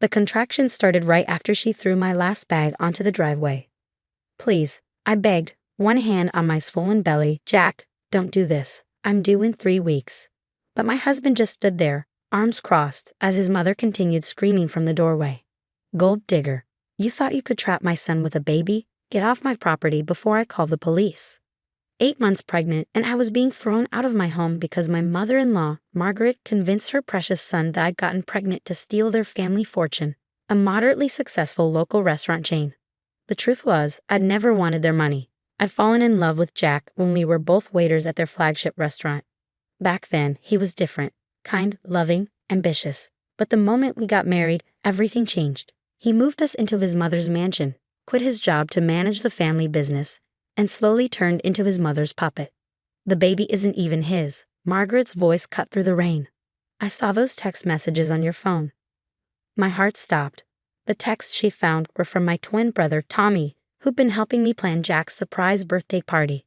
The contractions started right after she threw my last bag onto the driveway. "Please," I begged, one hand on my swollen belly. "Jack, don't do this. I'm due in 3 weeks." But my husband just stood there, arms crossed, as his mother continued screaming from the doorway. "Gold digger, you thought you could trap my son with a baby? Get off my property before I call the police." 8 months pregnant, and I was being thrown out of my home because my mother-in-law, Margaret, convinced her precious son that I'd gotten pregnant to steal their family fortune, a moderately successful local restaurant chain. The truth was, I'd never wanted their money. I'd fallen in love with Jack when we were both waiters at their flagship restaurant. Back then, he was different, kind, loving, ambitious. But the moment we got married, everything changed. He moved us into his mother's mansion, quit his job to manage the family business, and slowly turned into his mother's puppet. "The baby isn't even his." Margaret's voice cut through the rain. "I saw those text messages on your phone." My heart stopped. The texts she found were from my twin brother, Tommy, who'd been helping me plan Jack's surprise birthday party.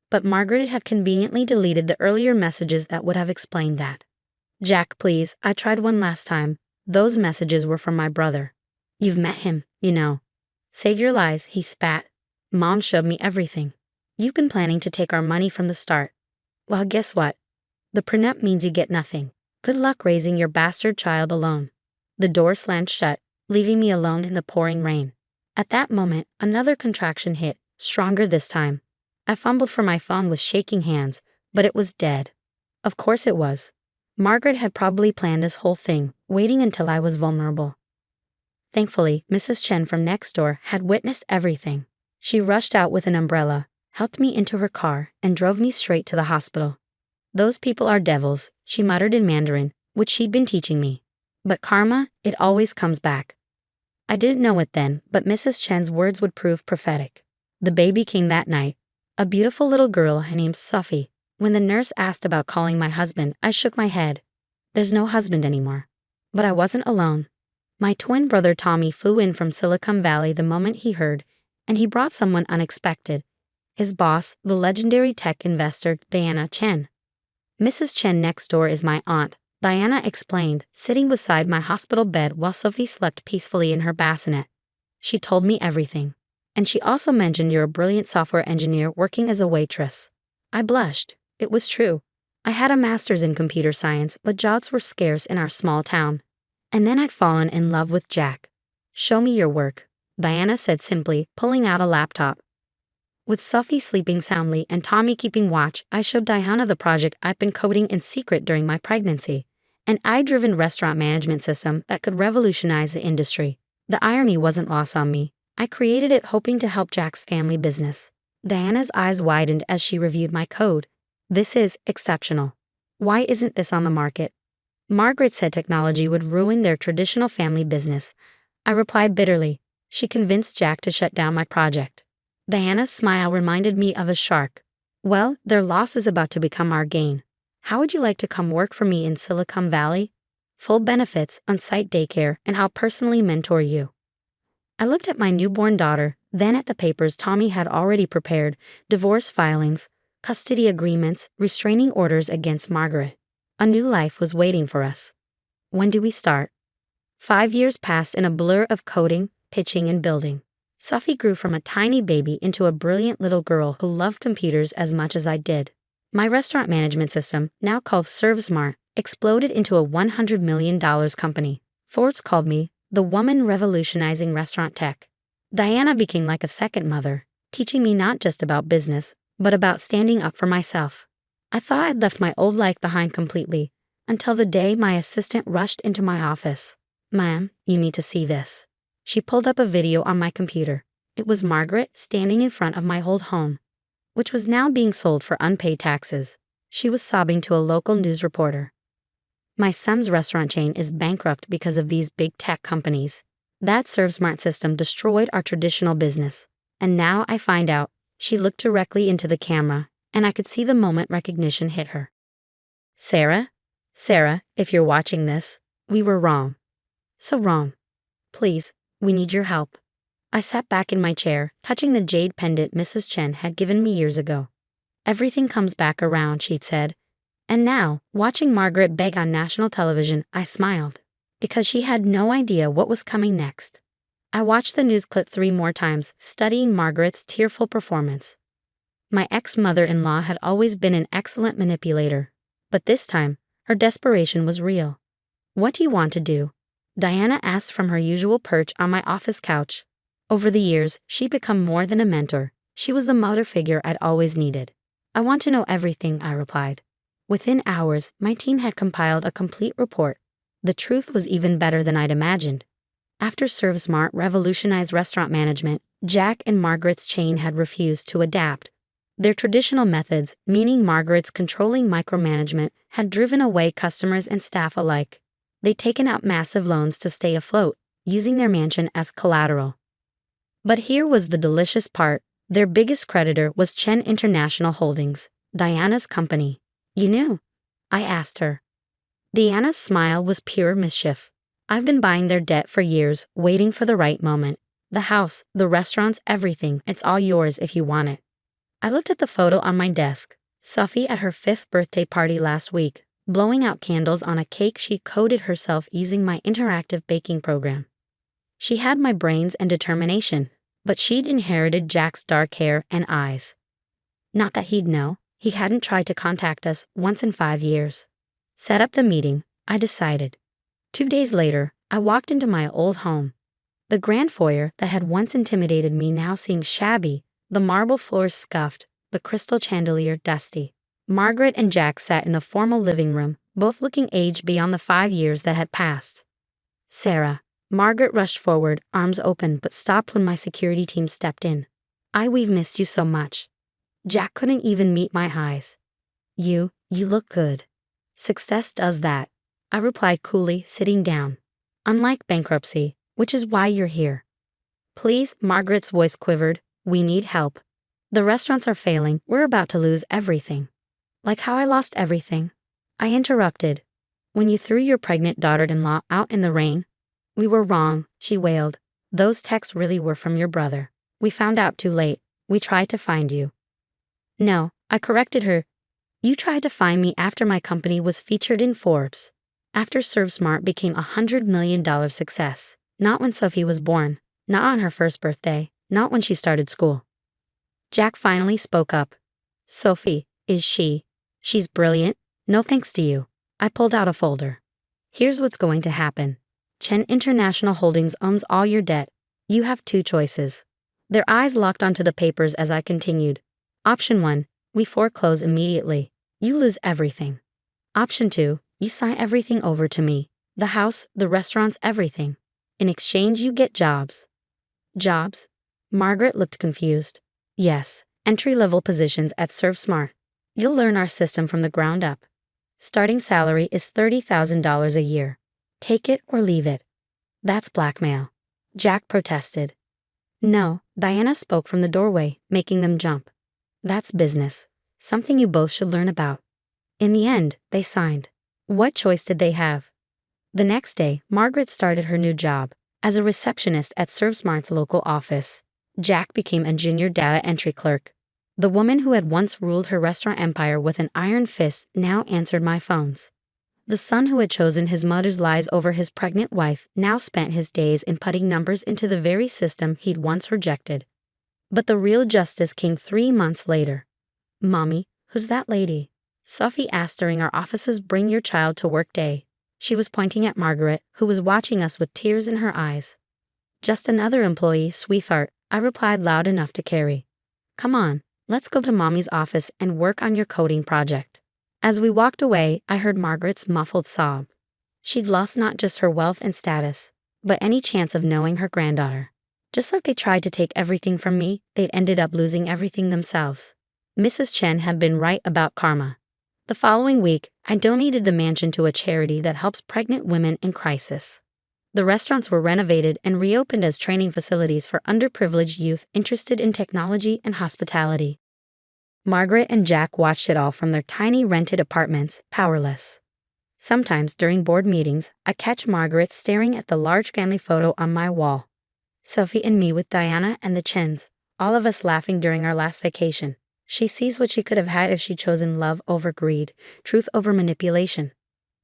But Margaret had conveniently deleted the earlier messages that would have explained that. "Jack, please, I tried one last time. Those messages were from my brother. You've met him, you know." "Save your lies," he spat. "Mom showed me everything. You've been planning to take our money from the start. Well, guess what? The prenup means you get nothing. Good luck raising your bastard child alone." The door slammed shut, leaving me alone in the pouring rain. At that moment, another contraction hit, stronger this time. I fumbled for my phone with shaking hands, but it was dead. Of course it was. Margaret had probably planned this whole thing, waiting until I was vulnerable. Thankfully, Mrs. Chen from next door had witnessed everything. She rushed out with an umbrella, helped me into her car, and drove me straight to the hospital. "Those people are devils," she muttered in Mandarin, which she'd been teaching me. "But karma, it always comes back." I didn't know it then, but Mrs. Chen's words would prove prophetic. The baby came that night, a beautiful little girl named Sophie. When the nurse asked about calling my husband, I shook my head. There's no husband anymore. But I wasn't alone. My twin brother Tommy flew in from Silicon Valley the moment he heard, and he brought someone unexpected. His boss, the legendary tech investor Diana Chen. "Mrs. Chen next door is my aunt," Diana explained, sitting beside my hospital bed while Sophie slept peacefully in her bassinet. "She told me everything. And she also mentioned you're a brilliant software engineer working as a waitress." I blushed. It was true. I had a master's in computer science, but jobs were scarce in our small town. And then I'd fallen in love with Jack. "Show me your work," Diana said simply, pulling out a laptop. With Sophie sleeping soundly and Tommy keeping watch, I showed Diana the project I'd been coding in secret during my pregnancy. An AI-driven restaurant management system that could revolutionize the industry. The irony wasn't lost on me. I created it hoping to help Jack's family business. Diana's eyes widened as she reviewed my code. "This is exceptional. Why isn't this on the market?" Margaret said technology would ruin their traditional family business. I replied bitterly. She convinced Jack to shut down my project. Diana's smile reminded me of a shark. "Well, their loss is about to become our gain. How would you like to come work for me in Silicon Valley? Full benefits, on-site daycare, and I'll personally mentor you." I looked at my newborn daughter, then at the papers Tommy had already prepared, divorce filings, custody agreements, restraining orders against Margaret. A new life was waiting for us. When do we start? 5 years passed in a blur of coding, pitching, and building. Sophie grew from a tiny baby into a brilliant little girl who loved computers as much as I did. My restaurant management system, now called ServeSmart, exploded into a $100 million company. Forbes called me the woman revolutionizing restaurant tech. Diana became like a second mother, teaching me not just about business, but about standing up for myself. I thought I'd left my old life behind completely, until the day my assistant rushed into my office. "Ma'am, you need to see this." She pulled up a video on my computer. It was Margaret standing in front of my old home, which was now being sold for unpaid taxes. She was sobbing to a local news reporter. "My son's restaurant chain is bankrupt because of these big tech companies. That ServeSmart system destroyed our traditional business. And now I find out." She looked directly into the camera, and I could see the moment recognition hit her. Sarah, if you're watching this, we were wrong. So wrong. Please, we need your help." I sat back in my chair, touching the jade pendant Mrs. Chen had given me years ago. "Everything comes back around," she'd said. And now, watching Margaret beg on national television, I smiled. because she had no idea what was coming next. I watched the news clip 3 more times, studying Margaret's tearful performance. My ex-mother-in-law had always been an excellent manipulator, but this time, her desperation was real. "What do you want to do?" Diana asked from her usual perch on my office couch. Over the years, she'd become more than a mentor. She was the mother figure I'd always needed. "I want to know everything," I replied. Within hours, my team had compiled a complete report. The truth was even better than I'd imagined. After ServSmart revolutionized restaurant management, Jack and Margaret's chain had refused to adapt. Their traditional methods, meaning Margaret's controlling micromanagement, had driven away customers and staff alike. They'd taken out massive loans to stay afloat, using their mansion as collateral. But here was the delicious part. Their biggest creditor was Chen International Holdings, Diana's company. "You knew?" I asked her. Diana's smile was pure mischief. "I've been buying their debt for years, waiting for the right moment. The house, the restaurants, everything, it's all yours if you want it." I looked at the photo on my desk. Sophie at her 5th birthday party last week, blowing out candles on a cake she'd coded herself using my interactive baking program. She had my brains and determination, but she'd inherited Jack's dark hair and eyes. Not that he'd know. He hadn't tried to contact us once in 5 years. Set up the meeting, I decided. 2 days later, I walked into my old home. The grand foyer that had once intimidated me now seemed shabby, the marble floors scuffed, the crystal chandelier dusty. Margaret and Jack sat in the formal living room, both looking aged beyond the 5 years that had passed. "Sarah." Margaret rushed forward, arms open, but stopped when my security team stepped in. "We've missed you so much." Jack couldn't even meet my eyes. You look good." "Success does that," I replied coolly, sitting down. "Unlike bankruptcy, which is why you're here." "Please," Margaret's voice quivered, "we need help. The restaurants are failing, we're about to lose everything." "Like how I lost everything?" I interrupted. "When you threw your pregnant daughter-in-law out in the rain?" "We were wrong," she wailed. "Those texts really were from your brother. We found out too late. We tried to find you." "No," I corrected her. "You tried to find me after my company was featured in Forbes. After ServSmart became a $100 million success. Not when Sophie was born. Not on her 1st birthday. Not when she started school." Jack finally spoke up. "Sophie, is she? She's brilliant. No thanks to you." I pulled out a folder. "Here's what's going to happen. Chen International Holdings owns all your debt. You have 2 choices." Their eyes locked onto the papers as I continued. "Option 1, we foreclose immediately. You lose everything. Option 2, you sign everything over to me. The house, the restaurants, everything. In exchange, you get jobs." "Jobs?" Margaret looked confused. "Yes, entry-level positions at ServSmart. You'll learn our system from the ground up. Starting salary is $30,000 a year. Take it or leave it." "That's blackmail," Jack protested. "No," Diana spoke from the doorway, making them jump. "That's business. Something you both should learn about." In the end, they signed. What choice did they have? The next day, Margaret started her new job as a receptionist at ServSmart's local office. Jack became a junior data entry clerk. The woman who had once ruled her restaurant empire with an iron fist now answered my phones. The son who had chosen his mother's lies over his pregnant wife now spent his days in putting numbers into the very system he'd once rejected. But the real justice came 3 months later. "Mommy, who's that lady?" Sophie asked during our office's Bring Your Child to Work day. She was pointing at Margaret, who was watching us with tears in her eyes. "Just another employee, sweetheart," I replied loud enough to carry. "Come on, let's go to Mommy's office and work on your coding project." As we walked away, I heard Margaret's muffled sob. She'd lost not just her wealth and status, but any chance of knowing her granddaughter. Just like they tried to take everything from me, they'd ended up losing everything themselves. Mrs. Chen had been right about karma. The following week, I donated the mansion to a charity that helps pregnant women in crisis. The restaurants were renovated and reopened as training facilities for underprivileged youth interested in technology and hospitality. Margaret and Jack watched it all from their tiny rented apartments, powerless. Sometimes during board meetings, I catch Margaret staring at the large family photo on my wall. Sophie and me with Diana and the Chens, all of us laughing during our last vacation. She sees what she could have had if she'd chosen love over greed, truth over manipulation.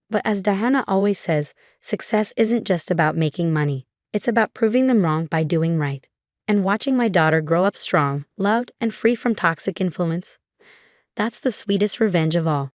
But as Diana always says, success isn't just about making money. It's about proving them wrong by doing right. And watching my daughter grow up strong, loved, and free from toxic influence. That's the sweetest revenge of all.